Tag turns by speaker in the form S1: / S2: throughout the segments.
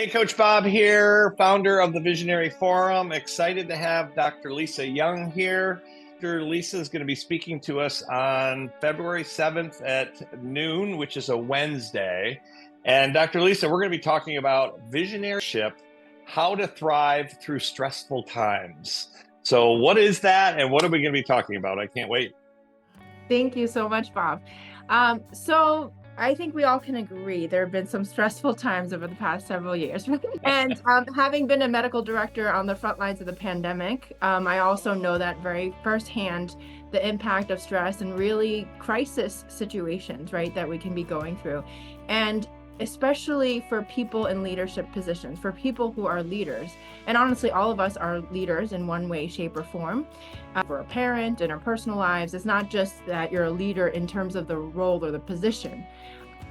S1: Hey, Coach Bob here, founder of the Visionary Forum. Excited to have Dr. Lisa Yeung here. Dr. Lisa is going to be speaking to us on February 7th at noon, which is a Wednesday. And Dr. Lisa, we're going to be talking about visionaryship, how to thrive through stressful times. So what is that, and what are we going to be talking about? I can't wait.
S2: Thank you so much, Bob. So I think we all can agree there have been some stressful times over the past several years. And having been a medical director on the front lines of the pandemic, I also know that very firsthand, the impact of stress and really crisis situations, right, that we can be going through. And especially for people in leadership positions, for people who are leaders. And honestly, all of us are leaders in one way, shape, or form. For a parent in our personal lives, it's not just that you're a leader in terms of the role or the position.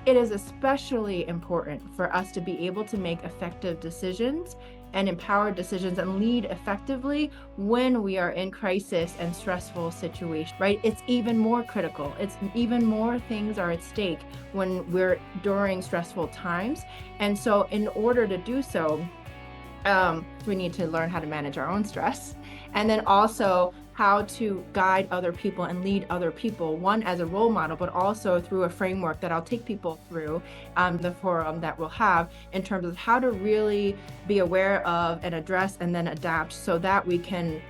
S2: It is especially important for us to be able to make effective decisions and empowered decisions and lead effectively when we are in crisis and stressful situations, right? It's even more critical. It's even more things are at stake when we're during stressful times. And so in order to do so, we need to learn how to manage our own stress, and then also how to guide other people and lead other people, one as a role model, but also through a framework that I'll take people through the forum that we'll have in terms of how to really be aware of and address and then adapt so that we can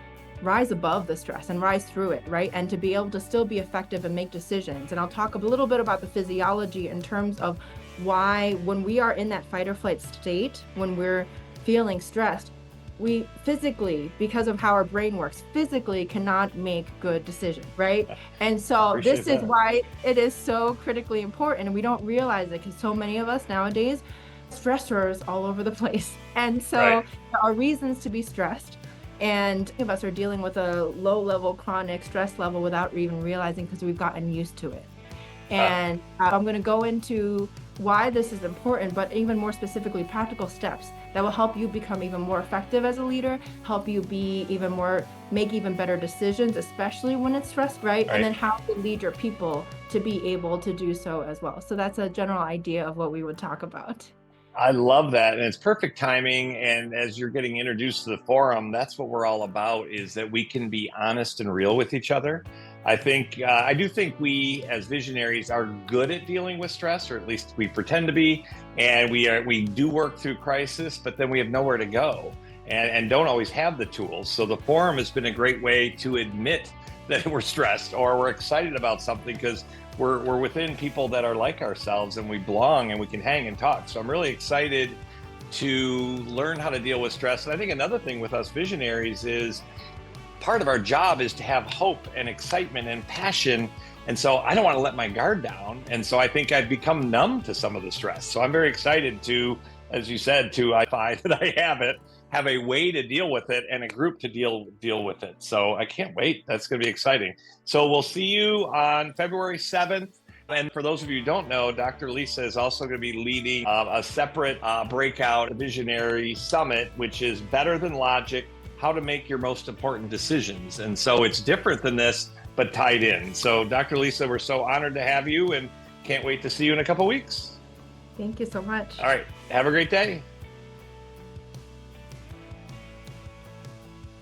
S2: rise above the stress and rise through it, right? And to be able to still be effective and make decisions. And I'll talk a little bit about the physiology in terms of why when we are in that fight or flight state, when we're feeling stressed, we physically, because of how our brain works, physically cannot make good decisions, right? And so this is why it is so critically important, and we don't realize it because so many of us nowadays, stressors all over the place. And so there are reasons to be stressed, and many of us are dealing with a low-level chronic stress level without even realizing because we've gotten used to it. And I'm going to go into why this is important, but even more specifically, practical steps that will help you become even more effective as a leader, help you be even more, make even better decisions, especially when it's stressed, right? And then how to lead your people to be able to do so as well. So that's a general idea of what we would talk about.
S1: I love that. And it's perfect timing. And as you're getting introduced to the forum, that's what we're all about, is that we can be honest and real with each other. I do think we as visionaries are good at dealing with stress, or at least we pretend to be. And we do work through crisis, but then we have nowhere to go and don't always have the tools. So the forum has been a great way to admit that we're stressed or we're excited about something, because we're within people that are like ourselves and we belong and we can hang and talk. So I'm really excited to learn how to deal with stress. And I think another thing with us visionaries is part of our job is to have hope and excitement and passion. And so I don't want to let my guard down. And so I think I've become numb to some of the stress. So I'm very excited to, as you said, I find that I have a way to deal with it and a group to deal with it. So I can't wait. That's going to be exciting. So we'll see you on February 7th. And for those of you who don't know, Dr. Lisa is also going to be leading a separate breakout Visionary Summit, which is Better Than Logic, how to make your most important decisions. And so it's different than this, but tied in. So Dr. Lisa, we're so honored to have you and can't wait to see you in a couple weeks.
S2: Thank you so much.
S1: All right. Have a great day.